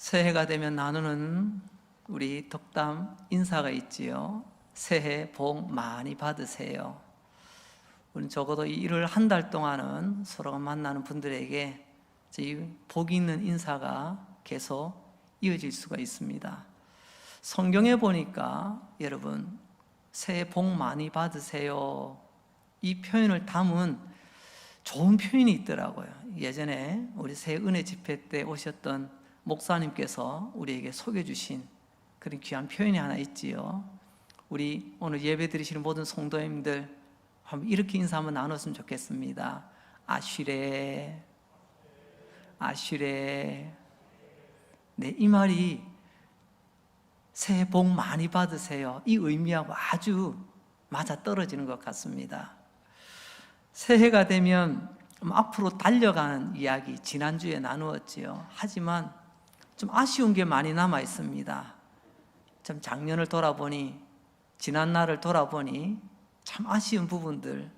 새해가 되면 나누는 우리 덕담 인사가 있지요. 새해 복 많이 받으세요. 우리는 적어도 이 1월 한 달 동안은 서로가 만나는 분들에게 이 복 있는 인사가 계속 이어질 수가 있습니다. 성경에 보니까 여러분 새해 복 많이 받으세요 이 표현을 담은 좋은 표현이 있더라고요. 예전에 우리 새해 은혜 집회 때 오셨던 목사님께서 우리에게 소개해 주신 그런 귀한 표현이 하나 있지요. 우리 오늘 예배 드리시는 모든 성도님들 한번 이렇게 인사 한번 나눴으면 좋겠습니다. 아쉬레 아쉬레. 네, 이 말이 새해 복 많이 받으세요 이 의미하고 아주 맞아 떨어지는 것 같습니다. 새해가 되면 앞으로 달려가는 이야기 지난주에 나누었지요. 하지만 좀 아쉬운 게 많이 남아 있습니다. 참 작년을 돌아보니, 지난 날을 돌아보니 참 아쉬운 부분들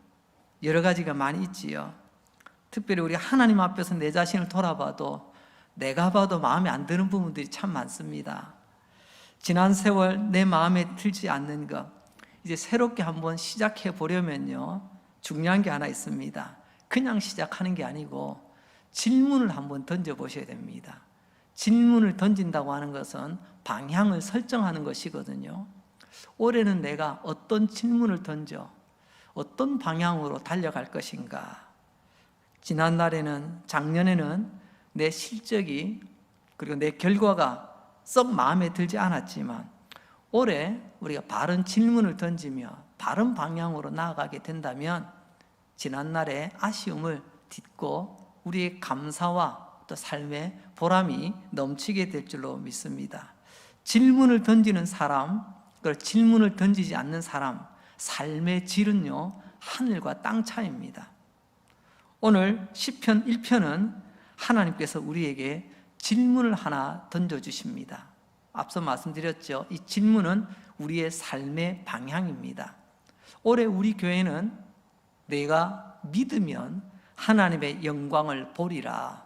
여러 가지가 많이 있지요. 특별히 우리 하나님 앞에서 내 자신을 돌아봐도 내가 봐도 마음에 안 드는 부분들이 참 많습니다. 지난 세월 내 마음에 들지 않는 것, 이제 새롭게 한번 시작해 보려면요 중요한 게 하나 있습니다. 그냥 시작하는 게 아니고 질문을 한번 던져보셔야 됩니다. 질문을 던진다고 하는 것은 방향을 설정하는 것이거든요. 올해는 내가 어떤 질문을 던져 어떤 방향으로 달려갈 것인가. 지난날에는, 작년에는 내 실적이 그리고 내 결과가 썩 마음에 들지 않았지만 올해 우리가 바른 질문을 던지며 바른 방향으로 나아가게 된다면 지난날의 아쉬움을 딛고 우리의 감사와 또 삶의 보람이 넘치게 될 줄로 믿습니다. 질문을 던지는 사람, 그리고 질문을 던지지 않는 사람, 삶의 질은요 하늘과 땅 차이입니다. 오늘 시편 1편은 하나님께서 우리에게 질문을 하나 던져주십니다. 앞서 말씀드렸죠. 이 질문은 우리의 삶의 방향입니다. 올해 우리 교회는 내가 믿으면 하나님의 영광을 보리라.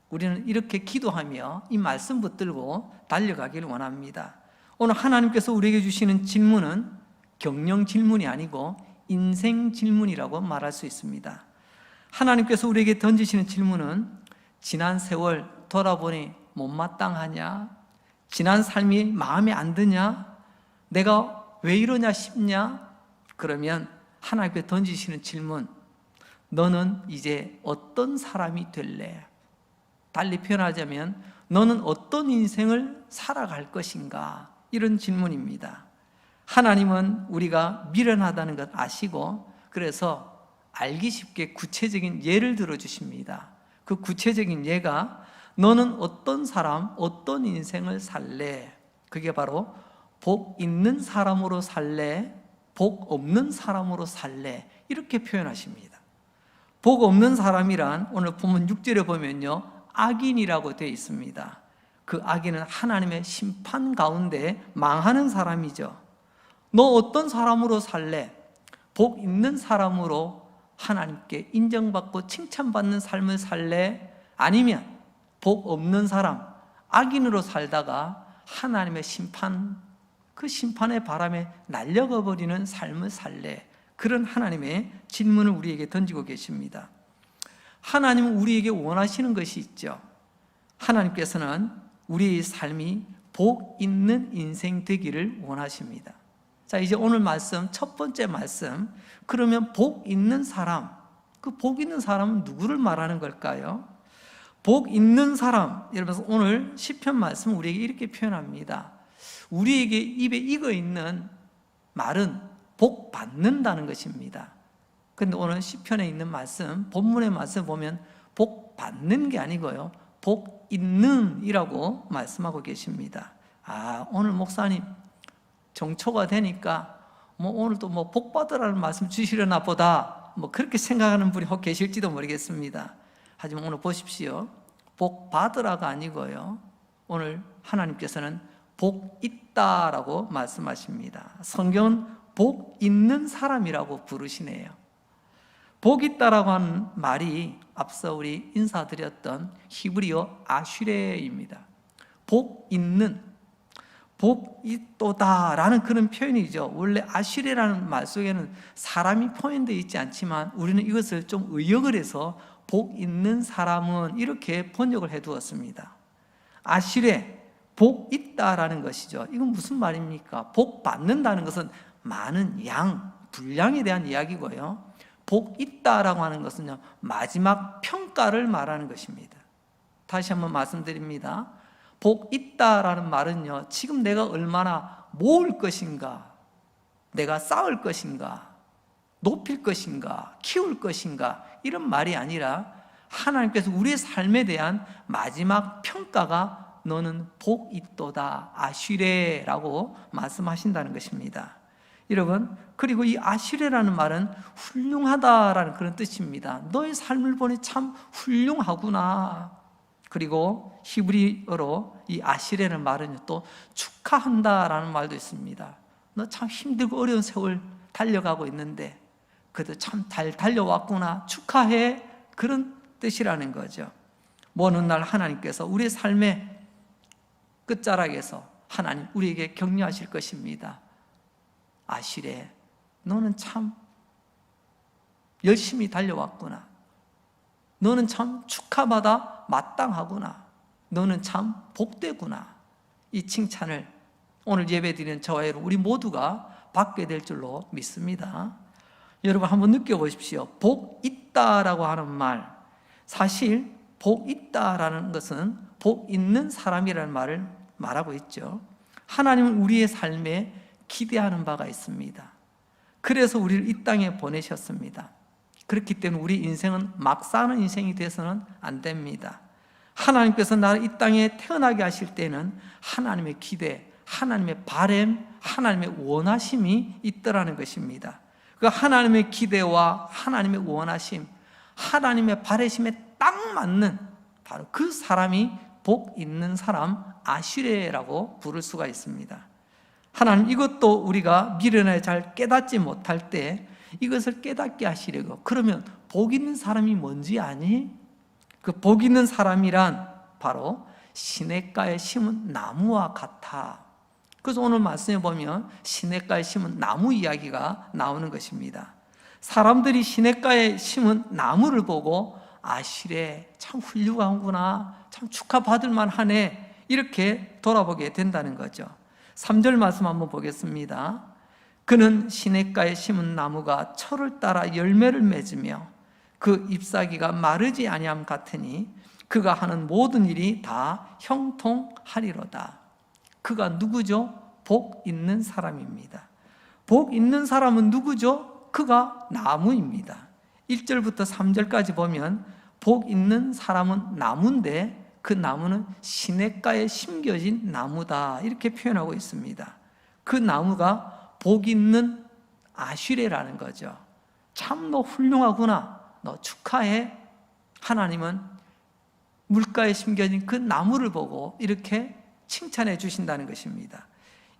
우리는 이렇게 기도하며 이 말씀 붙들고 달려가기를 원합니다. 오늘 하나님께서 우리에게 주시는 질문은 경영 질문이 아니고 인생 질문이라고 말할 수 있습니다. 하나님께서 우리에게 던지시는 질문은 지난 세월 돌아보니 못마땅하냐? 지난 삶이 마음에 안 드냐? 내가 왜 이러냐 싶냐? 그러면 하나님께 던지시는 질문, 너는 이제 어떤 사람이 될래? 달리 표현하자면 너는 어떤 인생을 살아갈 것인가? 이런 질문입니다. 하나님은 우리가 미련하다는 것 아시고 그래서 알기 쉽게 구체적인 예를 들어 주십니다. 그 구체적인 예가 너는 어떤 사람, 어떤 인생을 살래? 그게 바로 복 있는 사람으로 살래? 복 없는 사람으로 살래? 이렇게 표현하십니다. 복 없는 사람이란 오늘 본문 6절에 보면요 악인이라고 되어 있습니다. 그 악인은 하나님의 심판 가운데 망하는 사람이죠. 너 어떤 사람으로 살래? 복 있는 사람으로 하나님께 인정받고 칭찬받는 삶을 살래? 아니면 복 없는 사람, 악인으로 살다가 하나님의 심판, 그 심판의 바람에 날려가 버리는 삶을 살래? 그런 하나님의 질문을 우리에게 던지고 계십니다. 하나님은 우리에게 원하시는 것이 있죠. 하나님께서는 우리의 삶이 복 있는 인생 되기를 원하십니다. 자, 이제 오늘 말씀, 첫 번째 말씀. 그러면 복 있는 사람, 그 복 있는 사람은 누구를 말하는 걸까요? 복 있는 사람, 여러분 오늘 시편 말씀 우리에게 이렇게 표현합니다. 우리에게 입에 익어 있는 말은 복 받는다는 것입니다. 그런데 오늘 시편에 있는 말씀, 본문의 말씀 보면 복 받는 게 아니고요 복 있는 이라고 말씀하고 계십니다. 아, 오늘 목사님 정초가 되니까 오늘도 복 받으라는 말씀 주시려나 보다 그렇게 생각하는 분이 혹 계실지도 모르겠습니다. 하지만 오늘 보십시오. 복 받으라가 아니고요 오늘 하나님께서는 복 있다라고 말씀하십니다. 성경은 복 있는 사람이라고 부르시네요. 복 있다라고 하는 말이 앞서 우리 인사드렸던 히브리어 아슈레입니다. 복 있는, 복 있도다라는 그런 표현이죠. 원래 아슈레라는 말 속에는 사람이 포함되어 있지 않지만 우리는 이것을 좀 의역을 해서 복 있는 사람은 이렇게 번역을 해 두었습니다. 아슈레, 복 있다라는 것이죠. 이건 무슨 말입니까? 복 받는다는 것은 많은 양, 분량에 대한 이야기고요. 복 있다라고 하는 것은요, 마지막 평가를 말하는 것입니다. 다시 한번 말씀드립니다. 복 있다라는 말은요, 지금 내가 얼마나 모을 것인가, 내가 쌓을 것인가, 높일 것인가, 키울 것인가, 이런 말이 아니라 하나님께서 우리의 삶에 대한 마지막 평가가 너는 복 있도다, 아슈레라고 말씀하신다는 것입니다. 여러분, 그리고 이 아슈레라는 말은 훌륭하다라는 그런 뜻입니다. 너의 삶을 보니 참 훌륭하구나. 그리고 히브리어로 이 아시레는 말은 또 축하한다라는 말도 있습니다. 너 참 힘들고 어려운 세월 달려가고 있는데 그래도 참 잘 달려왔구나, 축하해, 그런 뜻이라는 거죠. 먼 훗날 하나님께서 우리의 삶의 끝자락에서 하나님 우리에게 격려하실 것입니다. 아시레, 너는 참 열심히 달려왔구나. 너는 참 축하받아 마땅하구나. 너는 참 복되구나. 이 칭찬을 오늘 예배드리는 저와 여러분 우리 모두가 받게 될 줄로 믿습니다. 여러분 한번 느껴보십시오. 복 있다라고 하는 말, 사실 복 있다라는 것은 복 있는 사람이라는 말을 말하고 있죠. 하나님은 우리의 삶에 기대하는 바가 있습니다. 그래서 우리를 이 땅에 보내셨습니다. 그렇기 때문에 우리 인생은 막 사는 인생이 돼서는 안 됩니다. 하나님께서 나를 이 땅에 태어나게 하실 때는 하나님의 기대, 하나님의 바람, 하나님의 원하심이 있더라는 것입니다. 그 하나님의 기대와 하나님의 원하심, 하나님의 바라심에 딱 맞는 바로 그 사람이 복 있는 사람, 아슈레라고 부를 수가 있습니다. 하나님 이것도 우리가 미련에 잘 깨닫지 못할 때 이것을 깨닫게 하시려고, 그러면 복 있는 사람이 뭔지 아니? 그 복 있는 사람이란 바로 시냇가에 심은 나무와 같아. 그래서 오늘 말씀에 보면 시냇가에 심은 나무 이야기가 나오는 것입니다. 사람들이 시냇가에 심은 나무를 보고 아시레, 참 훌륭하구나, 참 축하받을 만하네, 이렇게 돌아보게 된다는 거죠. 3절 말씀 한번 보겠습니다. 그는 시냇가에 심은 나무가 철을 따라 열매를 맺으며 그 잎사귀가 마르지 아니함 같으니 그가 하는 모든 일이 다 형통하리로다. 그가 누구죠? 복 있는 사람입니다. 복 있는 사람은 누구죠? 그가 나무입니다. 1절부터 3절까지 보면 복 있는 사람은 나무인데 그 나무는 시냇가에 심겨진 나무다, 이렇게 표현하고 있습니다. 그 나무가 복 있는 아슈레라는 거죠. 참 너 훌륭하구나, 너 축하해. 하나님은 물가에 심겨진 그 나무를 보고 이렇게 칭찬해 주신다는 것입니다.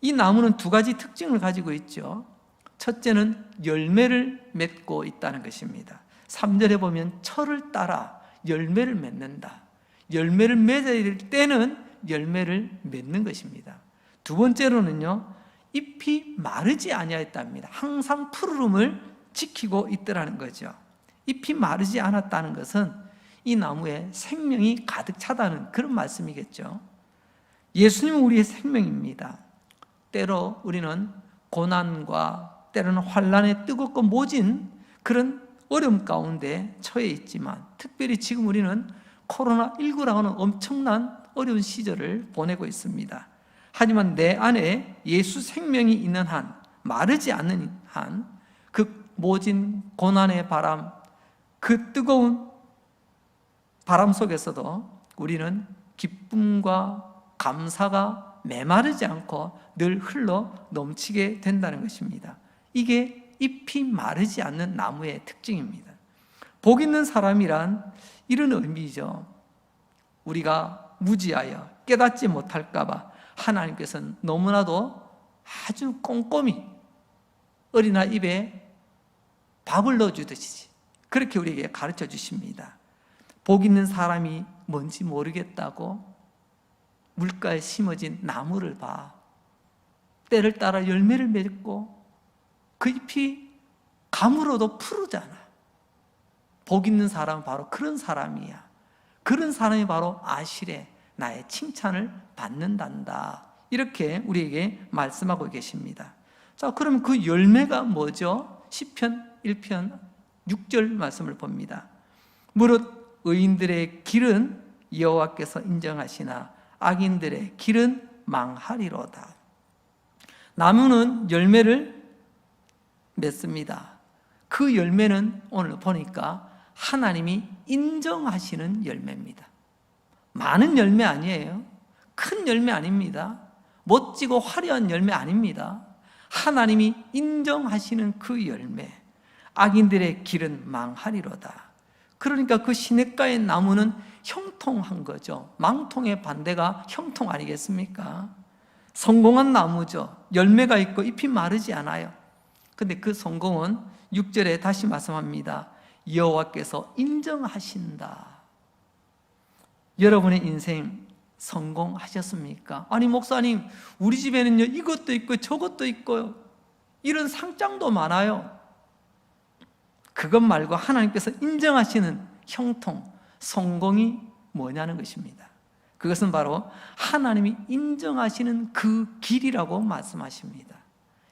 이 나무는 두 가지 특징을 가지고 있죠. 첫째는 열매를 맺고 있다는 것입니다. 3절에 보면 철을 따라 열매를 맺는다. 열매를 맺어야 될 때는 열매를 맺는 것입니다. 두 번째로는요, 잎이 마르지 아니하였답니다. 항상 푸르름을 지키고 있더라는 거죠. 잎이 마르지 않았다는 것은 이 나무에 생명이 가득 차다는 그런 말씀이겠죠. 예수님은 우리의 생명입니다. 때로 우리는 고난과 때로는 환난에 뜨겁고 모진 그런 어려움 가운데 처해 있지만, 특별히 지금 우리는 코로나19라는 엄청난 어려운 시절을 보내고 있습니다. 하지만 내 안에 예수 생명이 있는 한, 마르지 않는 한, 그 모진 고난의 바람, 그 뜨거운 바람 속에서도 우리는 기쁨과 감사가 메마르지 않고 늘 흘러 넘치게 된다는 것입니다. 이게 잎이 마르지 않는 나무의 특징입니다. 복 있는 사람이란 이런 의미죠. 우리가 무지하여 깨닫지 못할까 봐 하나님께서는 너무나도 아주 꼼꼼히 어린아 입에 밥을 넣어주듯이 그렇게 우리에게 가르쳐 주십니다. 복 있는 사람이 뭔지 모르겠다고? 물가에 심어진 나무를 봐. 때를 따라 열매를 맺고 그 잎이 가물어도 푸르잖아. 복 있는 사람은 바로 그런 사람이야. 그런 사람이 바로 아실에 나의 칭찬을 받는단다. 이렇게 우리에게 말씀하고 계십니다. 자, 그럼 그 열매가 뭐죠? 시편 1편 6절 말씀을 봅니다. 무릇 의인들의 길은 여호와께서 인정하시나 악인들의 길은 망하리로다. 나무는 열매를 맺습니다. 그 열매는 오늘 보니까 하나님이 인정하시는 열매입니다. 많은 열매 아니에요. 큰 열매 아닙니다. 멋지고 화려한 열매 아닙니다. 하나님이 인정하시는 그 열매. 악인들의 길은 망하리로다. 그러니까 그 시냇가의 나무는 형통한 거죠. 망통의 반대가 형통 아니겠습니까? 성공한 나무죠. 열매가 있고 잎이 마르지 않아요. 근데 그 성공은 6절에 다시 말씀합니다. 여호와께서 인정하신다. 여러분의 인생 성공하셨습니까? 아니 목사님, 우리 집에는요 이것도 있고 저것도 있고요, 이런 상장도 많아요. 그것 말고 하나님께서 인정하시는 형통, 성공이 뭐냐는 것입니다. 그것은 바로 하나님이 인정하시는 그 길이라고 말씀하십니다.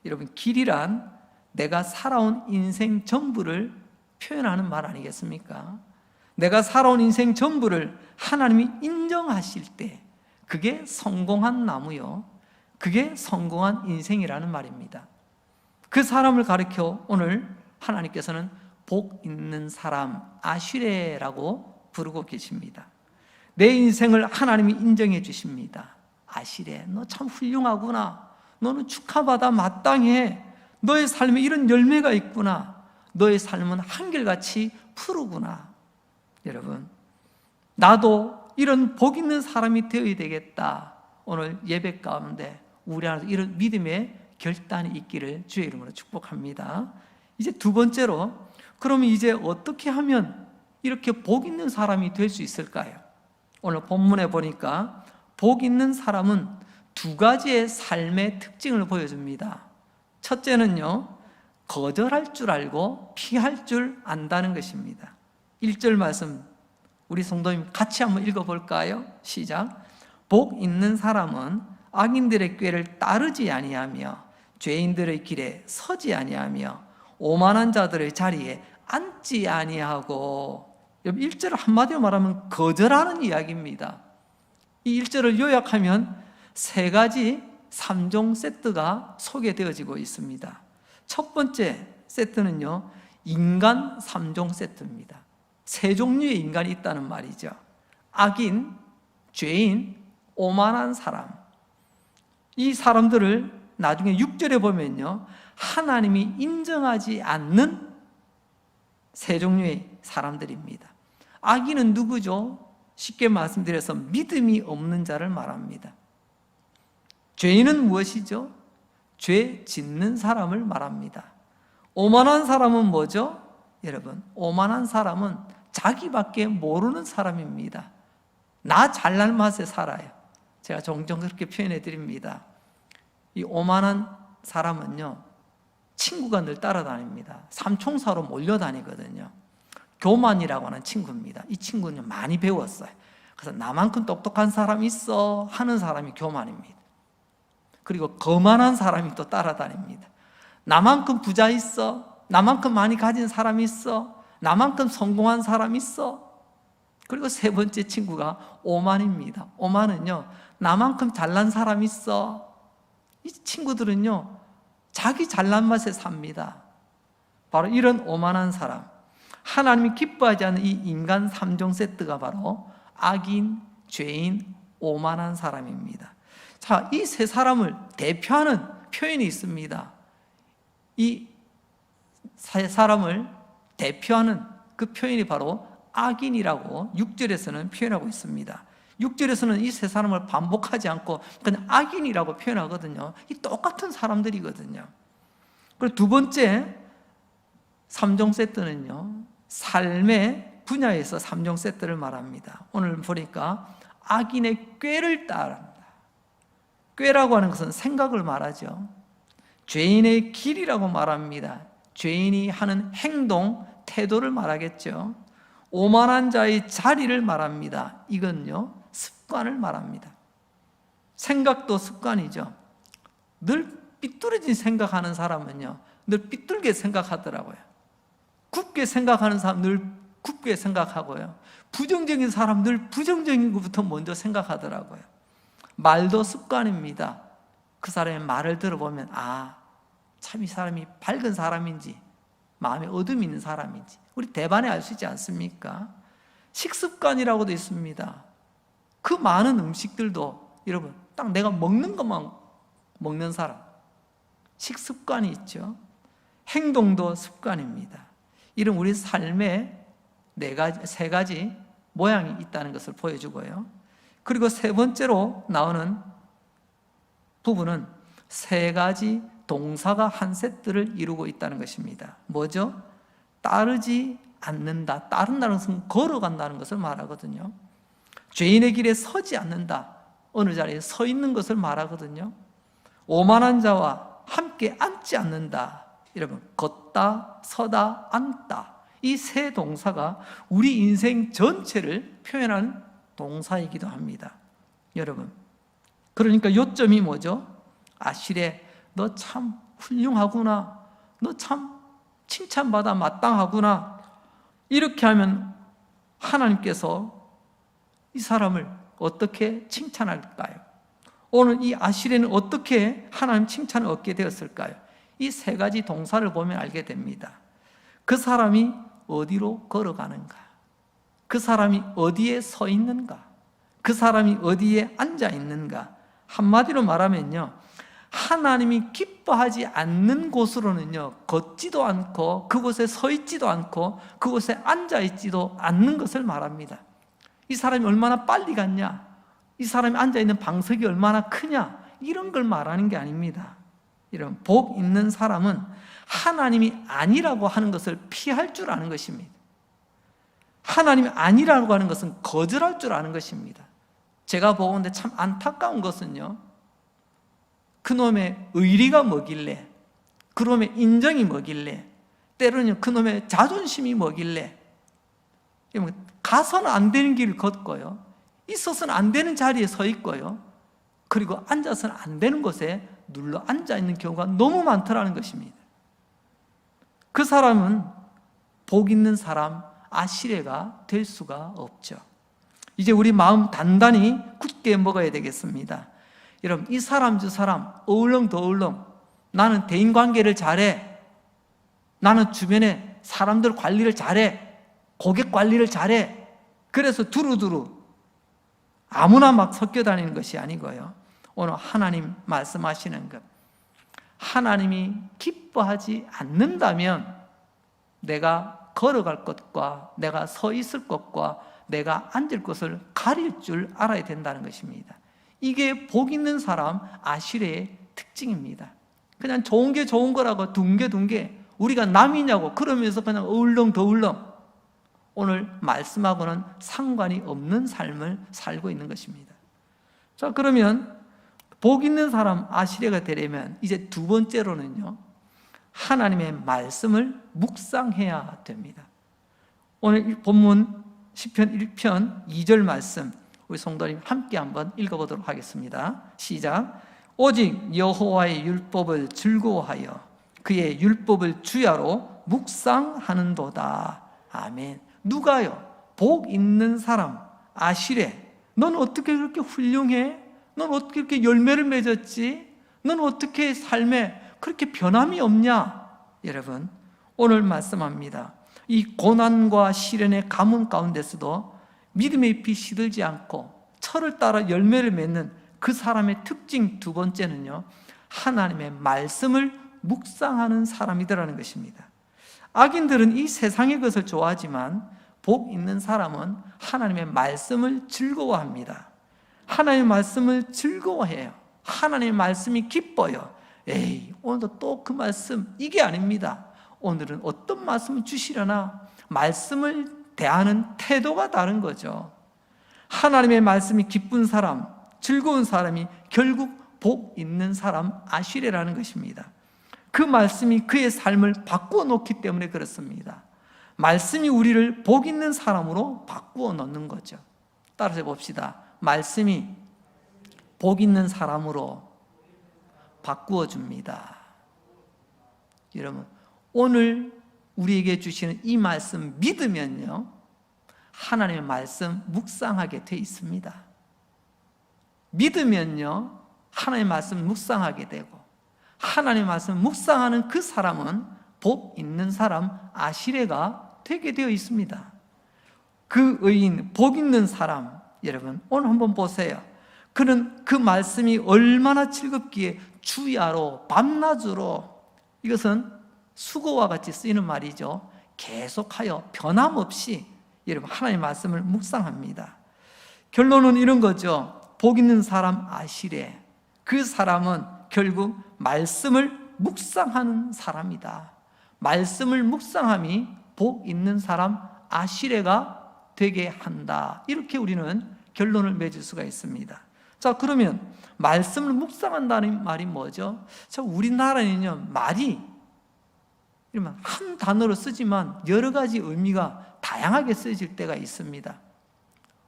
여러분, 길이란 내가 살아온 인생 전부를 표현하는 말 아니겠습니까? 내가 살아온 인생 전부를 하나님이 인정하실 때 그게 성공한 나무요, 그게 성공한 인생이라는 말입니다. 그 사람을 가리켜 오늘 하나님께서는 복 있는 사람, 아시레라고 부르고 계십니다. 내 인생을 하나님이 인정해 주십니다. 아시레, 너 참 훌륭하구나. 너는 축하받아 마땅해. 너의 삶에 이런 열매가 있구나. 너의 삶은 한결같이 푸르구나. 여러분, 나도 이런 복 있는 사람이 되어야 되겠다. 오늘 예배 가운데 우리 안에 이런 믿음의 결단이 있기를 주의 이름으로 축복합니다. 이제 두 번째로, 그러면 이제 어떻게 하면 이렇게 복 있는 사람이 될 수 있을까요? 오늘 본문에 보니까 복 있는 사람은 두 가지의 삶의 특징을 보여줍니다. 첫째는요, 거절할 줄 알고 피할 줄 안다는 것입니다. 1절 말씀 우리 성도님 같이 한번 읽어볼까요? 시작. 복 있는 사람은 악인들의 꾀를 따르지 아니하며 죄인들의 길에 서지 아니하며 오만한 자들의 자리에 앉지 아니하고. 1절을 한마디로 말하면 거절하는 이야기입니다. 이 1절을 요약하면 세 가지 3종 세트가 소개되어지고 있습니다. 첫 번째 세트는요, 인간 3종 세트입니다. 세 종류의 인간이 있다는 말이죠. 악인, 죄인, 오만한 사람. 이 사람들을 나중에 6절에 보면요, 하나님이 인정하지 않는 세 종류의 사람들입니다. 악인은 누구죠? 쉽게 말씀드려서 믿음이 없는 자를 말합니다. 죄인은 무엇이죠? 죄 짓는 사람을 말합니다. 오만한 사람은 뭐죠? 여러분, 오만한 사람은 자기밖에 모르는 사람입니다. 나 잘난 맛에 살아요. 제가 종종 그렇게 표현해 드립니다. 이 오만한 사람은요, 친구가 늘 따라다닙니다. 삼총사로 몰려다니거든요. 교만이라고 하는 친구입니다. 이 친구는 많이 배웠어요. 그래서 나만큼 똑똑한 사람이 있어 하는 사람이 교만입니다. 그리고 거만한 사람이 또 따라다닙니다. 나만큼 부자 있어, 나만큼 많이 가진 사람이 있어, 나만큼 성공한 사람이 있어. 그리고 세 번째 친구가 오만입니다. 오만은요, 나만큼 잘난 사람이 있어. 이 친구들은요, 자기 잘난 맛에 삽니다. 바로 이런 오만한 사람, 하나님이 기뻐하지 않는 이 인간 3종 세트가 바로 악인, 죄인, 오만한 사람입니다. 자, 이 세 사람을 대표하는 표현이 있습니다. 이 세 사람을 대표하는 그 표현이 바로 악인이라고 6절에서는 표현하고 있습니다. 6절에서는 이 세 사람을 반복하지 않고 그냥 악인이라고 표현하거든요. 이 똑같은 사람들이거든요. 그리고 두 번째 3종 세트는요, 삶의 분야에서 3종 세트를 말합니다. 오늘 보니까 악인의 꾀를 따릅니다. 꾀라고 하는 것은 생각을 말하죠. 죄인의 길이라고 말합니다. 죄인이 하는 행동, 태도를 말하겠죠. 오만한 자의 자리를 말합니다. 이건요, 습관을 말합니다. 생각도 습관이죠. 늘 삐뚤어진 생각하는 사람은요, 늘 삐뚤게 생각하더라고요. 굽게 생각하는 사람 늘 굽게 생각하고요. 부정적인 사람 늘 부정적인 것부터 먼저 생각하더라고요. 말도 습관입니다. 그 사람의 말을 들어보면 참 이 사람이 밝은 사람인지 마음에 어둠이 있는 사람인지 우리 대반에 알 수 있지 않습니까? 식습관이라고도 있습니다. 그 많은 음식들도 여러분 딱 내가 먹는 것만 먹는 사람, 식습관이 있죠. 행동도 습관입니다. 이런 우리 삶에 세 가지 모양이 있다는 것을 보여주고요. 그리고 세 번째로 나오는 부분은 세 가지 동사가 한 세트를 이루고 있다는 것입니다. 뭐죠? 따르지 않는다. 따른다는 것은 걸어간다는 것을 말하거든요. 죄인의 길에 서지 않는다. 어느 자리에 서 있는 것을 말하거든요. 오만한 자와 함께 앉지 않는다. 여러분, 걷다, 서다, 앉다. 이 세 동사가 우리 인생 전체를 표현하는 동사이기도 합니다. 여러분, 그러니까 요점이 뭐죠? 아실에 너 참 훌륭하구나. 너 참 칭찬받아 마땅하구나. 이렇게 하면 하나님께서 이 사람을 어떻게 칭찬할까요? 오늘 이 아실에는 어떻게 하나님 칭찬을 얻게 되었을까요? 이 세 가지 동사를 보면 알게 됩니다. 그 사람이 어디로 걸어가는가? 그 사람이 어디에 서 있는가? 그 사람이 어디에 앉아 있는가? 한마디로 말하면요, 하나님이 기뻐하지 않는 곳으로는요, 걷지도 않고 그곳에 서 있지도 않고 그곳에 앉아 있지도 않는 것을 말합니다. 이 사람이 얼마나 빨리 갔냐? 이 사람이 앉아 있는 방석이 얼마나 크냐? 이런 걸 말하는 게 아닙니다. 이런 복 있는 사람은 하나님이 아니라고 하는 것을 피할 줄 아는 것입니다. 하나님이 아니라고 하는 것은 거절할 줄 아는 것입니다. 제가 보건대 참 안타까운 것은요, 그놈의 의리가 뭐길래, 그놈의 인정이 뭐길래, 때로는 그놈의 자존심이 뭐길래, 가서는 안 되는 길을 걷고요, 있어서는 안 되는 자리에 서 있고요, 그리고 앉아서는 안 되는 곳에 눌러 앉아 있는 경우가 너무 많더라는 것입니다. 그 사람은 복 있는 사람, 아시레가 될 수가 없죠. 이제 우리 마음 단단히 굳게 먹어야 되겠습니다. 여러분, 이 사람 저 사람 어울렁더울렁, 나는 대인관계를 잘해, 나는 주변에 사람들 관리를 잘해, 고객 관리를 잘해, 그래서 두루두루 아무나 막 섞여 다니는 것이 아니고요, 오늘 하나님 말씀하시는 것, 하나님이 기뻐하지 않는다면 내가 걸어갈 것과 내가 서 있을 것과 내가 앉을 것을 가릴 줄 알아야 된다는 것입니다. 이게 복 있는 사람 아실의 특징입니다. 그냥 좋은 게 좋은 거라고 둥게 우리가 남이냐고 그러면서 그냥 어울렁더울렁 오늘 말씀하고는 상관이 없는 삶을 살고 있는 것입니다. 자, 그러면 복 있는 사람 아시레가 되려면 이제 두 번째로는요, 하나님의 말씀을 묵상해야 됩니다. 오늘 본문 시편 1편 2절 말씀 우리 성도님 함께 한번 읽어보도록 하겠습니다. 시작. 오직 여호와의 율법을 즐거워하여 그의 율법을 주야로 묵상하는도다. 아멘. 누가요? 복 있는 사람 아시레, 넌 어떻게 그렇게 훌륭해? 넌 어떻게 그렇게 열매를 맺었지? 넌 어떻게 삶에 그렇게 변함이 없냐? 여러분, 오늘 말씀합니다. 이 고난과 시련의 가뭄 가운데서도 믿음의 잎이 시들지 않고 철을 따라 열매를 맺는 그 사람의 특징 두 번째는요, 하나님의 말씀을 묵상하는 사람이더라는 것입니다. 악인들은 이 세상의 것을 좋아하지만 복 있는 사람은 하나님의 말씀을 즐거워합니다. 하나님의 말씀을 즐거워해요. 하나님의 말씀이 기뻐요. 에이, 오늘도 또 그 말씀, 이게 아닙니다. 오늘은 어떤 말씀을 주시려나, 말씀을 대하는 태도가 다른 거죠. 하나님의 말씀이 기쁜 사람, 즐거운 사람이 결국 복 있는 사람 아시레라는 것입니다. 그 말씀이 그의 삶을 바꾸어 놓기 때문에 그렇습니다. 말씀이 우리를 복 있는 사람으로 바꾸어 놓는 거죠. 따라서 봅시다. 말씀이 복 있는 사람으로 바꾸어 줍니다. 여러분, 오늘 우리에게 주시는 이 말씀 믿으면요, 하나님의 말씀 묵상하게 돼 있습니다. 믿으면요, 하나님의 말씀 묵상하게 되고, 하나님의 말씀 묵상하는 그 사람은 복 있는 사람 아시레가 되게 되어 있습니다. 그 의인, 복 있는 사람, 여러분 오늘 한번 보세요. 그는 그 말씀이 얼마나 즐겁기에 주야로 밤낮으로, 이것은 수고와 같이 쓰이는 말이죠. 계속하여 변함없이 여러분 하나님의 말씀을 묵상합니다. 결론은 이런 거죠. 복 있는 사람 아시레, 그 사람은 결국 말씀을 묵상하는 사람이다. 말씀을 묵상함이 복 있는 사람 아시레가 되게 한다. 이렇게 우리는 결론을 맺을 수가 있습니다. 자, 그러면 말씀을 묵상한다는 말이 뭐죠? 자, 우리나라에는요, 말이 한 단어로 쓰지만 여러 가지 의미가 다양하게 쓰여질 때가 있습니다.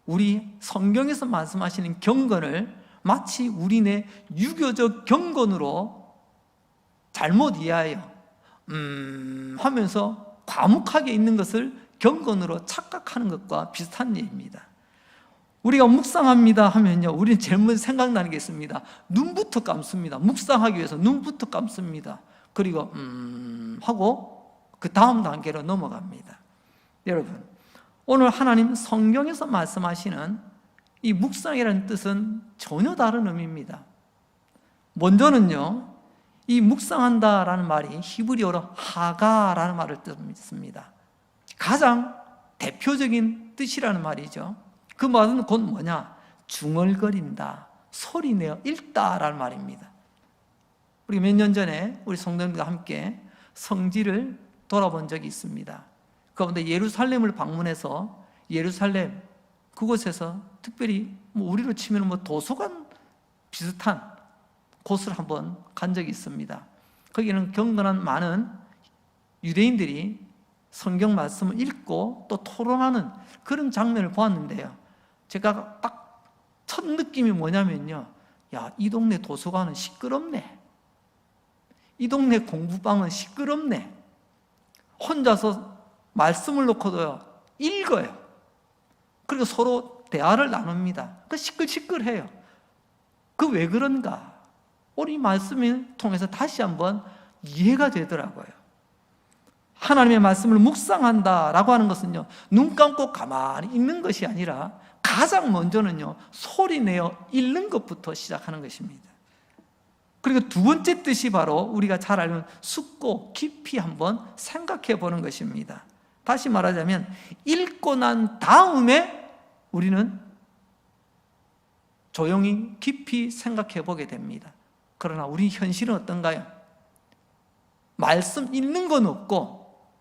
우리 성경에서 말씀하시는 경건을 마치 우리네 유교적 경건으로 잘못 이해하여 하면서 과묵하게 있는 것을 경건으로 착각하는 것과 비슷한 예입니다. 우리가 묵상합니다 하면요, 우리는 제일 먼저 생각나는 게 있습니다. 눈부터 감습니다. 묵상하기 위해서 눈부터 감습니다. 그리고 하고 그 다음 단계로 넘어갑니다. 여러분, 오늘 하나님 성경에서 말씀하시는 이 묵상이라는 뜻은 전혀 다른 의미입니다. 먼저는요, 이 묵상한다라는 말이 히브리어로 하가라는 말을 뜻습니다. 가장 대표적인 뜻이라는 말이죠. 그 말은 곧 뭐냐? 중얼거린다, 소리내어 읽다라는 말입니다. 우리 몇 년 전에 우리 성도님과 함께 성지를 돌아본 적이 있습니다. 그런데 예루살렘을 방문해서 예루살렘 그곳에서 특별히 우리로 치면 도서관 비슷한 곳을 한번 간 적이 있습니다. 거기는 경건한 많은 유대인들이 성경 말씀을 읽고 또 토론하는 그런 장면을 보았는데요, 제가 딱 첫 느낌이 뭐냐면요, 야, 이 동네 도서관은 시끄럽네, 이 동네 공부방은 시끄럽네, 혼자서 말씀을 놓고도 읽어요. 그리고 서로 대화를 나눕니다. 그 시끌시끌해요. 그 왜 그런가? 오늘 이 말씀을 통해서 다시 한번 이해가 되더라고요. 하나님의 말씀을 묵상한다라고 하는 것은요, 눈 감고 가만히 읽는 것이 아니라 가장 먼저는요, 소리내어 읽는 것부터 시작하는 것입니다. 그리고 두 번째 뜻이 바로 우리가 잘 알면 숙고 깊이 한번 생각해 보는 것입니다. 다시 말하자면 읽고 난 다음에 우리는 조용히 깊이 생각해 보게 됩니다. 그러나 우리 현실은 어떤가요? 말씀 읽는 건 없고,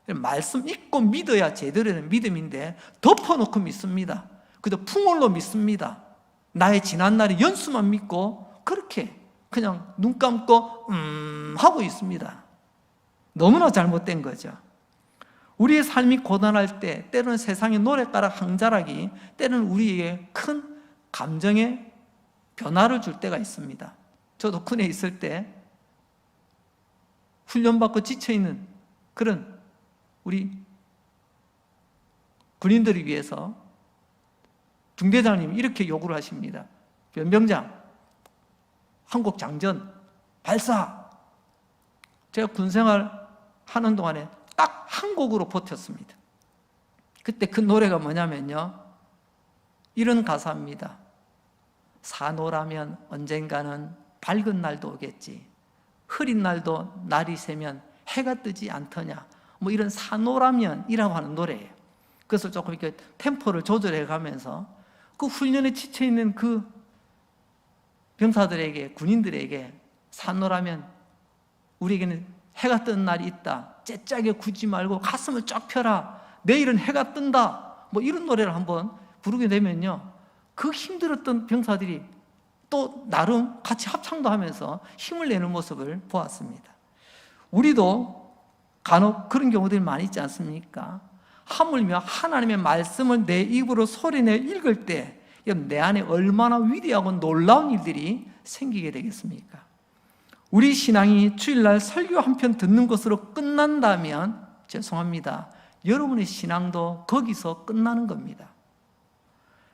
말씀 읽고 믿어야 제대로 된 믿음인데 덮어놓고 믿습니다. 그저 풍월로 믿습니다. 나의 지난날의 연수만 믿고 그렇게 그냥 눈 감고 하고 있습니다. 너무나 잘못된 거죠. 우리의 삶이 고단할 때 때로는 세상의 노랫가락 한 자락이 때로는 우리에게 큰 감정의 변화를 줄 때가 있습니다. 저도 군에 있을 때 훈련받고 지쳐있는 그런 우리 군인들을 위해서 중대장님이 이렇게 요구를 하십니다. 변병장, 한국 장전 발사. 제가 군생활 하는 동안에 딱 한 곡으로 버텼습니다. 그때 그 노래가 뭐냐면요, 이런 가사입니다. 사노라면 언젠가는 밝은 날도 오겠지, 흐린 날도 날이 새면 해가 뜨지 않더냐, 이런 사노라면이라고 하는 노래예요. 그래서 조금 이렇게 템포를 조절해 가면서 그 훈련에 지쳐있는 그 병사들에게, 군인들에게 사노라면 우리에게는 해가 뜨는 날이 있다, 째짜게 굳지 말고 가슴을 쫙 펴라, 내일은 해가 뜬다, 이런 노래를 한번 부르게 되면요, 그 힘들었던 병사들이 또 나름 같이 합창도 하면서 힘을 내는 모습을 보았습니다. 우리도 간혹 그런 경우들이 많이 있지 않습니까? 하물며 하나님의 말씀을 내 입으로 소리내 읽을 때 내 안에 얼마나 위대하고 놀라운 일들이 생기게 되겠습니까? 우리 신앙이 주일날 설교 한 편 듣는 것으로 끝난다면 죄송합니다. 여러분의 신앙도 거기서 끝나는 겁니다.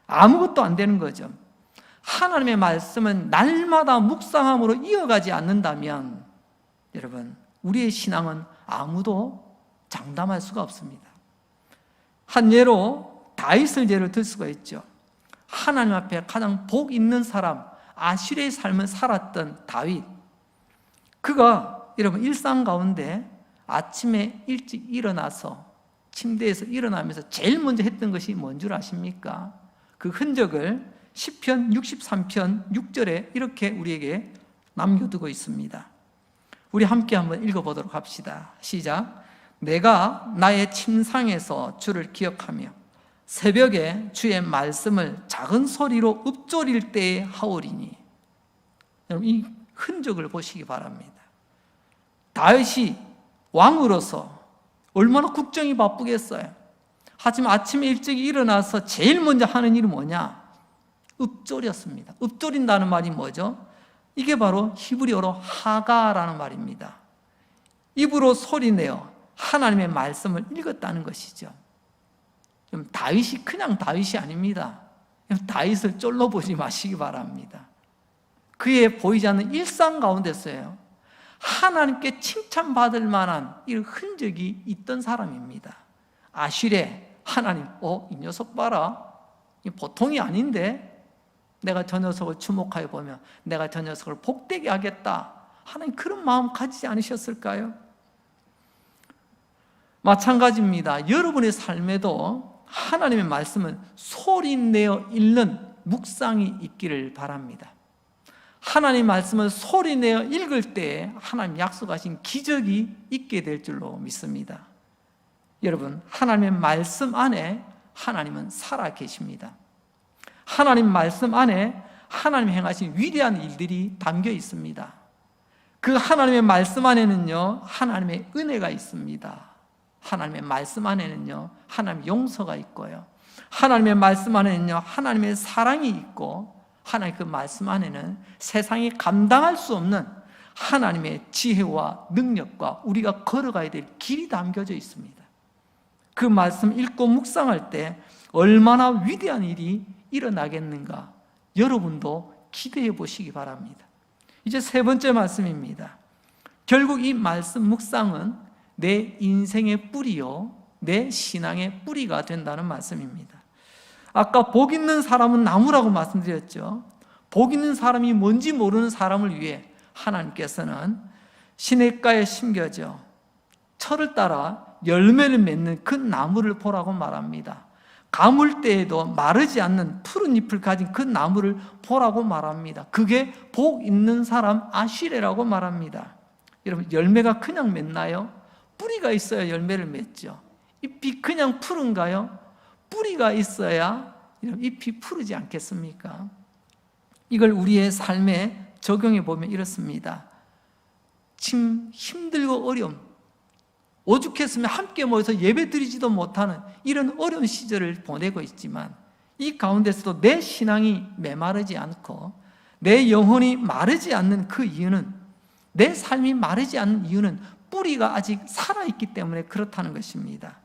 아무것도 안 되는 거죠. 하나님의 말씀은 날마다 묵상함으로 이어가지 않는다면 여러분, 우리의 신앙은 아무도 장담할 수가 없습니다. 한 예로 다윗을 예로 들 수가 있죠. 하나님 앞에 가장 복 있는 사람, 아실의 삶을 살았던 다윗. 그가 여러분 일상 가운데 아침에 일찍 일어나서 침대에서 일어나면서 제일 먼저 했던 것이 뭔 줄 아십니까? 그 흔적을 시편 63편 6절에 이렇게 우리에게 남겨두고 있습니다. 우리 함께 한번 읽어보도록 합시다. 시작. 내가 나의 침상에서 주를 기억하며 새벽에 주의 말씀을 작은 소리로 읊조릴 때에 하오리니. 여러분, 이 흔적을 보시기 바랍니다. 다윗이 왕으로서 얼마나 국정이 바쁘겠어요. 하지만 아침에 일찍 일어나서 제일 먼저 하는 일이 뭐냐? 읊조렸습니다. 읊조린다는 말이 뭐죠? 이게 바로 히브리어로 하가라는 말입니다. 입으로 소리내어 하나님의 말씀을 읽었다는 것이죠. 다윗이 그냥 다윗이 아닙니다. 다윗을 쫄로 보지 마시기 바랍니다. 그의 보이지 않는 일상 가운데서요, 하나님께 칭찬받을 만한 이 흔적이 있던 사람입니다. 아실에 하나님, 이 녀석 봐라. 보통이 아닌데 내가 저 녀석을 주목하여 보면 내가 저 녀석을 복되게 하겠다. 하나님 그런 마음 가지지 않으셨을까요? 마찬가지입니다. 여러분의 삶에도 하나님의 말씀은 소리내어 읽는 묵상이 있기를 바랍니다. 하나님의 말씀을 소리내어 읽을 때 하나님 약속하신 기적이 있게 될 줄로 믿습니다. 여러분, 하나님의 말씀 안에 하나님은 살아 계십니다. 하나님 말씀 안에 하나님 행하신 위대한 일들이 담겨 있습니다. 그 하나님의 말씀 안에는요, 하나님의 은혜가 있습니다. 하나님의 말씀 안에는요, 하나님의 용서가 있고요, 하나님의 말씀 안에는요, 하나님의 사랑이 있고, 하나님의 그 말씀 안에는 세상이 감당할 수 없는 하나님의 지혜와 능력과 우리가 걸어가야 될 길이 담겨져 있습니다. 그 말씀 읽고 묵상할 때 얼마나 위대한 일이 일어나겠는가, 여러분도 기대해 보시기 바랍니다. 이제 세 번째 말씀입니다. 결국 이 말씀 묵상은 내 인생의 뿌리요, 내 신앙의 뿌리가 된다는 말씀입니다. 아까 복 있는 사람은 나무라고 말씀드렸죠. 복 있는 사람이 뭔지 모르는 사람을 위해 하나님께서는 시냇가에 심겨져 철을 따라 열매를 맺는 그 나무를 보라고 말합니다. 가물 때에도 마르지 않는 푸른 잎을 가진 그 나무를 보라고 말합니다. 그게 복 있는 사람 아시레라고 말합니다. 여러분, 열매가 그냥 맺나요? 뿌리가 있어야 열매를 맺죠. 잎이 그냥 푸른가요? 뿌리가 있어야 잎이 푸르지 않겠습니까? 이걸 우리의 삶에 적용해 보면 이렇습니다. 지금 힘들고 어려움, 오죽했으면 함께 모여서 예배 드리지도 못하는 이런 어려운 시절을 보내고 있지만, 이 가운데서도 내 신앙이 메마르지 않고 내 영혼이 마르지 않는 그 이유는, 내 삶이 마르지 않는 이유는 뿌리가 아직 살아있기 때문에 그렇다는 것입니다.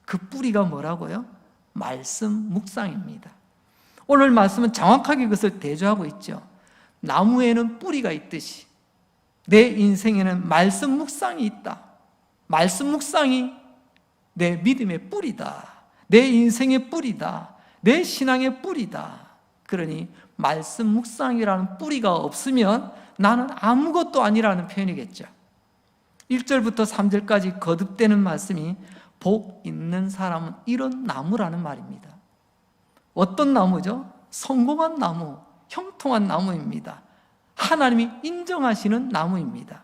그 뿌리가 뭐라고요? 말씀 묵상입니다. 오늘 말씀은 정확하게 그것을 대조하고 있죠. 나무에는 뿌리가 있듯이 내 인생에는 말씀 묵상이 있다. 말씀 묵상이 내 믿음의 뿌리다. 내 인생의 뿌리다. 내 신앙의 뿌리다. 그러니 말씀 묵상이라는 뿌리가 없으면 나는 아무것도 아니라는 표현이겠죠. 1절부터 3절까지 거듭되는 말씀이 복 있는 사람은 이런 나무라는 말입니다. 어떤 나무죠? 성공한 나무, 형통한 나무입니다. 하나님이 인정하시는 나무입니다.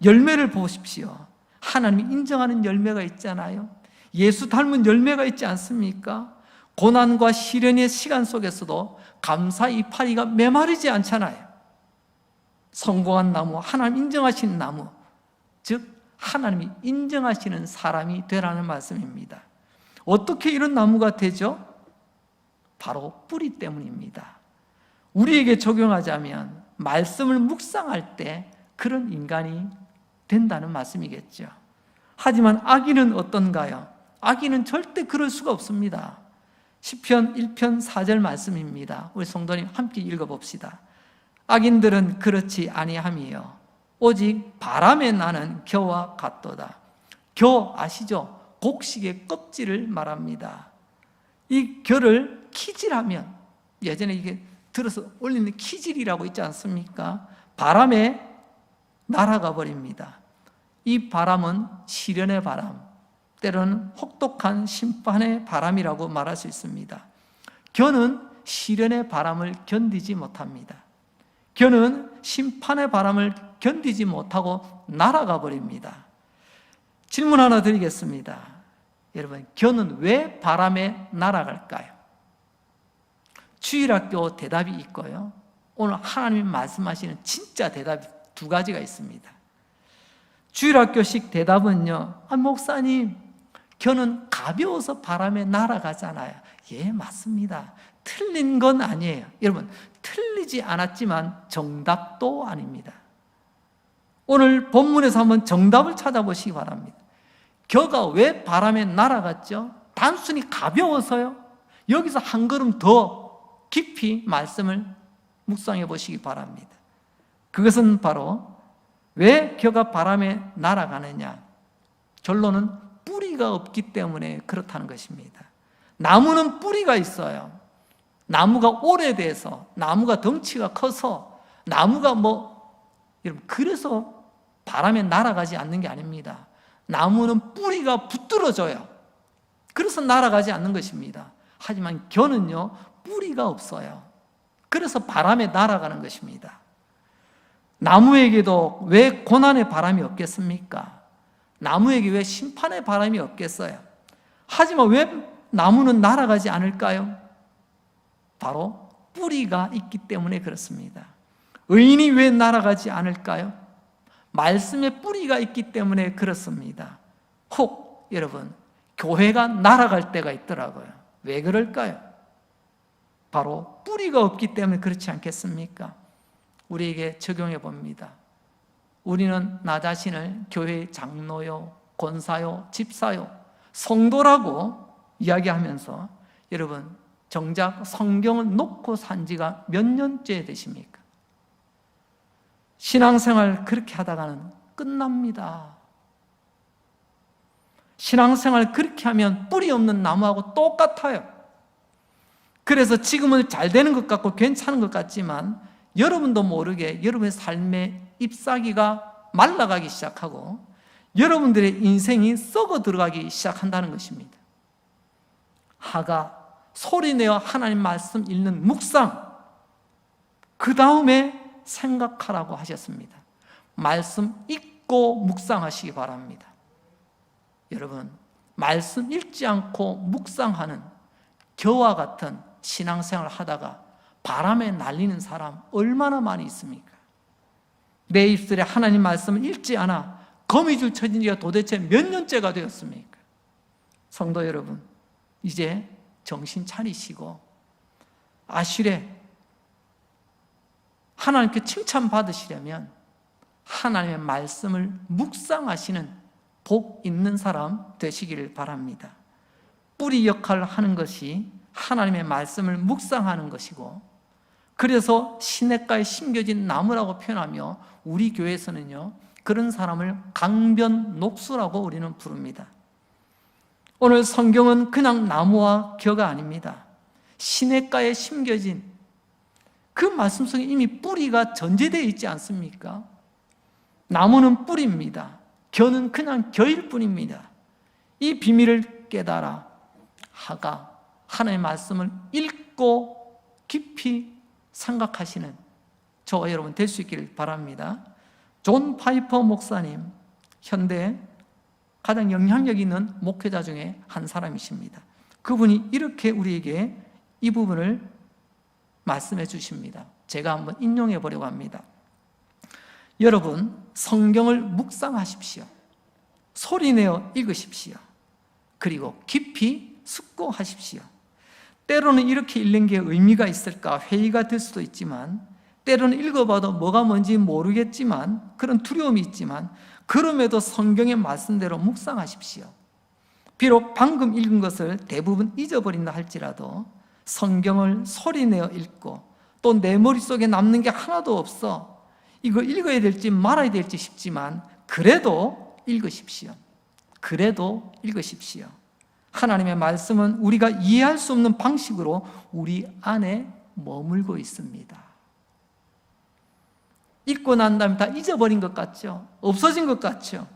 열매를 보십시오. 하나님이 인정하는 열매가 있잖아요. 예수 닮은 열매가 있지 않습니까? 고난과 시련의 시간 속에서도 감사 이파리가 메마르지 않잖아요. 성공한 나무, 하나님 인정하시는 나무, 즉 하나님이 인정하시는 사람이 되라는 말씀입니다. 어떻게 이런 나무가 되죠? 바로 뿌리 때문입니다. 우리에게 적용하자면 말씀을 묵상할 때 그런 인간이 된다는 말씀이겠죠. 하지만 악인은 어떤가요? 악인은 절대 그럴 수가 없습니다. 시편 1편 4절 말씀입니다. 우리 성도님 함께 읽어봅시다. 악인들은 그렇지 아니함이요 오직 바람에 나는 겨와 같도다. 겨 아시죠? 곡식의 껍질을 말합니다. 이 겨를 키질하면, 예전에 이게 들어서 올리는 키질이라고 있지 않습니까? 바람에 날아가 버립니다. 이 바람은 시련의 바람, 때로는 혹독한 심판의 바람이라고 말할 수 있습니다. 겨는 시련의 바람을 견디지 못합니다. 겨는 심판의 바람을 견디지 못하고 날아가 버립니다. 질문 하나 드리겠습니다. 여러분, 겨는 왜 바람에 날아갈까요? 주일학교 대답이 있고요. 오늘 하나님이 말씀하시는 진짜 대답이 두 가지가 있습니다. 주일학교식 대답은요, 목사님, 겨는 가벼워서 바람에 날아가잖아요. 예, 맞습니다. 틀린 건 아니에요. 여러분, 틀리지 않았지만 정답도 아닙니다. 오늘 본문에서 한번 정답을 찾아보시기 바랍니다. 겨가 왜 바람에 날아갔죠? 단순히 가벼워서요? 여기서 한 걸음 더 깊이 말씀을 묵상해 보시기 바랍니다. 그것은 바로 왜 겨가 바람에 날아가느냐? 결론은 뿌리가 없기 때문에 그렇다는 것입니다. 나무는 뿌리가 있어요. 나무가 오래돼서, 나무가 덩치가 커서, 나무가 여러분, 그래서 바람에 날아가지 않는 게 아닙니다. 나무는 뿌리가 붙들어져요. 그래서 날아가지 않는 것입니다. 하지만 겨는요, 뿌리가 없어요. 그래서 바람에 날아가는 것입니다. 나무에게도 왜 고난의 바람이 없겠습니까? 나무에게 왜 심판의 바람이 없겠어요? 하지만 왜 나무는 날아가지 않을까요? 바로 뿌리가 있기 때문에 그렇습니다. 의인이 왜 날아가지 않을까요? 말씀의 뿌리가 있기 때문에 그렇습니다. 혹 여러분, 교회가 날아갈 때가 있더라고요. 왜 그럴까요? 바로 뿌리가 없기 때문에 그렇지 않겠습니까? 우리에게 적용해 봅니다. 우리는 나 자신을 교회의 장로요, 권사요, 집사요, 성도라고 이야기하면서 여러분, 정작 성경을 놓고 산 지가 몇 년째 되십니까? 신앙생활 그렇게 하다가는 끝납니다. 신앙생활 그렇게 하면 뿌리 없는 나무하고 똑같아요. 그래서 지금은 잘 되는 것 같고 괜찮은 것 같지만 여러분도 모르게 여러분의 삶의 잎사귀가 말라가기 시작하고 여러분들의 인생이 썩어 들어가기 시작한다는 것입니다. 하가 소리내어 하나님 말씀 읽는 묵상, 그 다음에 생각하라고 하셨습니다. 말씀 읽고 묵상하시기 바랍니다. 여러분, 말씀 읽지 않고 묵상하는 겨와 같은 신앙생활을 하다가 바람에 날리는 사람 얼마나 많이 있습니까? 내 입술에 하나님 말씀을 읽지 않아 거미줄 쳐진 지가 도대체 몇 년째가 되었습니까? 성도 여러분, 이제 정신 차리시고 아실에 하나님께 칭찬받으시려면 하나님의 말씀을 묵상하시는 복 있는 사람 되시기를 바랍니다. 뿌리 역할을 하는 것이 하나님의 말씀을 묵상하는 것이고, 그래서 시냇가에 심겨진 나무라고 표현하며 우리 교회에서는요, 그런 사람을 강변녹수라고 우리는 부릅니다. 오늘 성경은 그냥 나무와 겨가 아닙니다. 시냇가에 심겨진 그 말씀 속에 이미 뿌리가 전제되어 있지 않습니까? 나무는 뿌리입니다. 겨는 그냥 겨일 뿐입니다. 이 비밀을 깨달아 하가 하나님의 말씀을 읽고 깊이 생각하시는 저와 여러분 될 수 있기를 바랍니다. 존 파이퍼 목사님, 현대 가장 영향력 있는 목회자 중에 한 사람이십니다. 그분이 이렇게 우리에게 이 부분을 말씀해 주십니다. 제가 한번 인용해 보려고 합니다. 여러분, 성경을 묵상하십시오. 소리내어 읽으십시오. 그리고 깊이 숙고하십시오. 때로는 이렇게 읽는 게 의미가 있을까 회의가 될 수도 있지만, 때로는 읽어봐도 뭐가 뭔지 모르겠지만, 그런 두려움이 있지만, 그럼에도 성경의 말씀대로 묵상하십시오. 비록 방금 읽은 것을 대부분 잊어버린다 할지라도 성경을 소리내어 읽고, 또 내 머릿속에 남는 게 하나도 없어 이거 읽어야 될지 말아야 될지 싶지만 그래도 읽으십시오. 그래도 읽으십시오. 하나님의 말씀은 우리가 이해할 수 없는 방식으로 우리 안에 머물고 있습니다. 읽고 난 다음에 다 잊어버린 것 같죠? 없어진 것 같죠?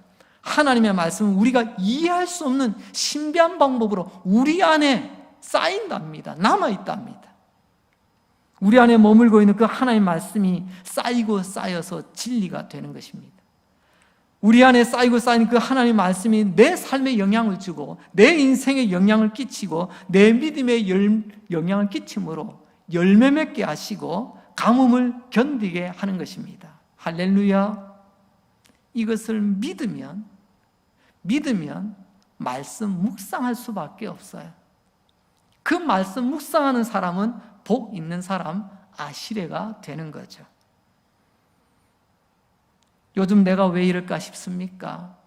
하나님의 말씀은 우리가 이해할 수 없는 신비한 방법으로 우리 안에 쌓인답니다. 남아있답니다. 우리 안에 머물고 있는 그 하나님의 말씀이 쌓이고 쌓여서 진리가 되는 것입니다. 우리 안에 쌓이고 쌓인 그 하나님의 말씀이 내 삶에 영향을 주고 내 인생에 영향을 끼치고 내 믿음에 영향을 끼침으로 열매 맺게 하시고 가뭄을 견디게 하는 것입니다. 할렐루야. 이것을 믿으면 말씀 묵상할 수밖에 없어요. 그 말씀 묵상하는 사람은 복 있는 사람, 아시레가 되는 거죠. 요즘 내가 왜 이럴까 싶습니까?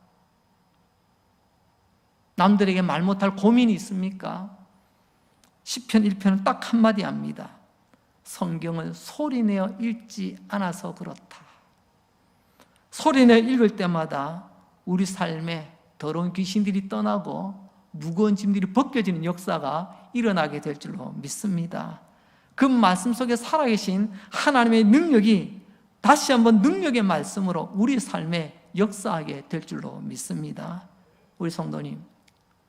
남들에게 말 못할 고민이 있습니까? 시편 1편은 딱 한마디 합니다. 성경을 소리내어 읽지 않아서 그렇다. 소리내어 읽을 때마다 우리 삶에 더러운 귀신들이 떠나고 무거운 짐들이 벗겨지는 역사가 일어나게 될 줄로 믿습니다. 그 말씀 속에 살아계신 하나님의 능력이 다시 한번 능력의 말씀으로 우리 삶에 역사하게 될 줄로 믿습니다. 우리 성도님,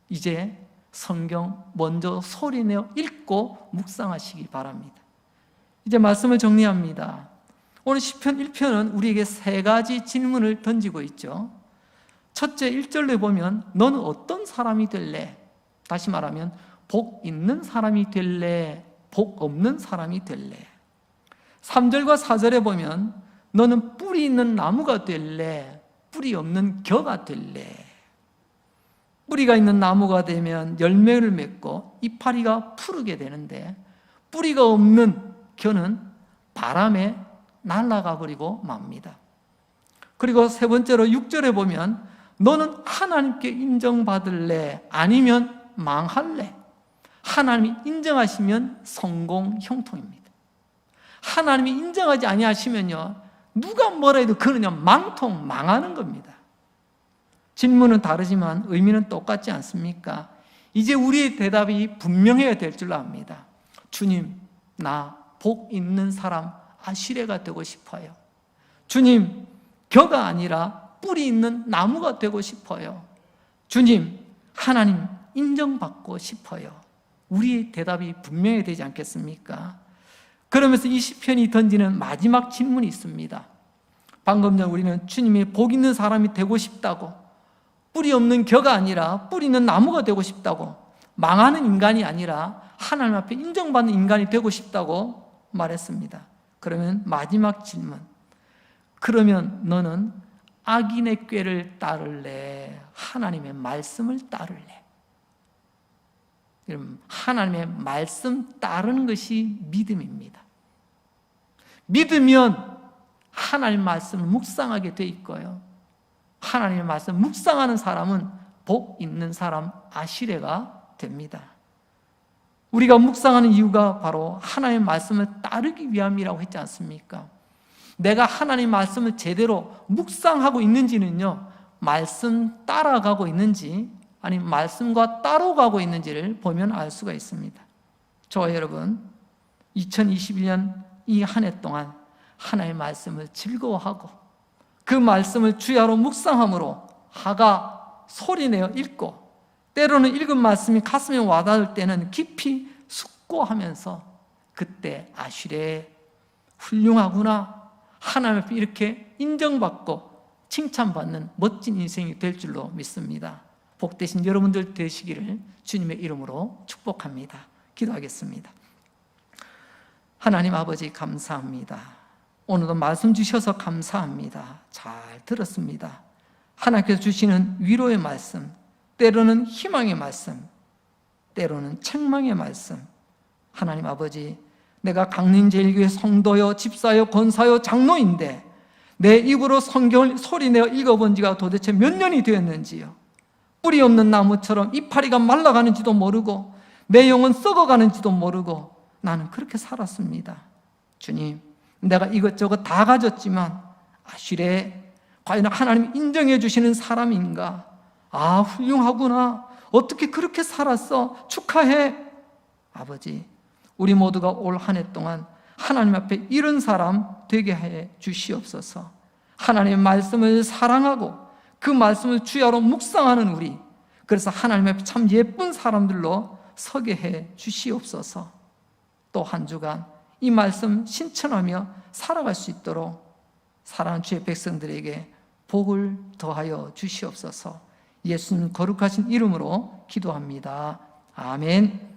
이제 성경 먼저 소리내어 읽고 묵상하시기 바랍니다. 이제 말씀을 정리합니다. 오늘 시편 1편은 우리에게 세 가지 질문을 던지고 있죠. 첫째 1절에 보면 너는 어떤 사람이 될래? 다시 말하면 복 있는 사람이 될래? 복 없는 사람이 될래? 3절과 4절에 보면 너는 뿌리 있는 나무가 될래? 뿌리 없는 겨가 될래? 뿌리가 있는 나무가 되면 열매를 맺고 이파리가 푸르게 되는데 뿌리가 없는 겨는 바람에 날아가 버리고 맙니다. 그리고 세 번째로 6절에 보면 너는 하나님께 인정받을래? 아니면 망할래? 하나님이 인정하시면 성공 형통입니다. 하나님이 인정하지 아니하시면요, 누가 뭐라 해도 그냥 망통, 망하는 겁니다. 질문은 다르지만 의미는 똑같지 않습니까? 이제 우리의 대답이 분명해야 될 줄 압니다. 주님, 나 복 있는 사람 아시레가 되고 싶어요. 주님, 겨가 아니라 뿌리 있는 나무가 되고 싶어요. 주님, 하나님 인정받고 싶어요. 우리의 대답이 분명해야 되지 않겠습니까? 그러면서 이 시편이 던지는 마지막 질문이 있습니다. 방금 전 우리는 주님이 복 있는 사람이 되고 싶다고, 뿌리 없는 겨가 아니라 뿌리 있는 나무가 되고 싶다고, 망하는 인간이 아니라 하나님 앞에 인정받는 인간이 되고 싶다고 말했습니다. 그러면 마지막 질문, 그러면 너는 악인의 꾀를 따를래? 하나님의 말씀을 따를래? 여러분, 하나님의 말씀 따르는 것이 믿음입니다. 믿으면 하나님의 말씀을 묵상하게 돼 있고요, 하나님의 말씀 묵상하는 사람은 복 있는 사람, 아시레가 됩니다. 우리가 묵상하는 이유가 바로 하나님의 말씀을 따르기 위함이라고 했지 않습니까? 내가 하나님의 말씀을 제대로 묵상하고 있는지는요, 말씀 따라가고 있는지 아니면 말씀과 따로 가고 있는지를 보면 알 수가 있습니다. 저와 여러분, 2021년 이 한 해 동안 하나님의 말씀을 즐거워하고 그 말씀을 주야로 묵상함으로 하가 소리내어 읽고, 때로는 읽은 말씀이 가슴에 와닿을 때는 깊이 숙고하면서 그때 아시레 훌륭하구나, 하나님 앞에 이렇게 인정받고 칭찬받는 멋진 인생이 될 줄로 믿습니다. 복되신 여러분들 되시기를 주님의 이름으로 축복합니다. 기도하겠습니다. 하나님 아버지 감사합니다. 오늘도 말씀 주셔서 감사합니다. 잘 들었습니다. 하나님께서 주시는 위로의 말씀, 때로는 희망의 말씀, 때로는 책망의 말씀. 하나님 아버지, 내가 강림제일교회 성도요, 집사요, 권사요, 장로인데 내 입으로 성경을 소리내어 읽어본 지가 도대체 몇 년이 되었는지요. 뿌리 없는 나무처럼 이파리가 말라가는지도 모르고 내 영은 썩어가는지도 모르고 나는 그렇게 살았습니다. 주님, 내가 이것저것 다 가졌지만 아쉬래, 과연 하나님 인정해 주시는 사람인가? 아, 훌륭하구나. 어떻게 그렇게 살았어? 축하해. 아버지, 우리 모두가 올 한 해 동안 하나님 앞에 이런 사람 되게 해 주시옵소서. 하나님의 말씀을 사랑하고 그 말씀을 주야로 묵상하는 우리, 그래서 하나님 앞에 참 예쁜 사람들로 서게 해 주시옵소서. 또 한 주간 이 말씀 신천하며 살아갈 수 있도록 사랑하는 주의 백성들에게 복을 더하여 주시옵소서. 예수님 거룩하신 이름으로 기도합니다. 아멘.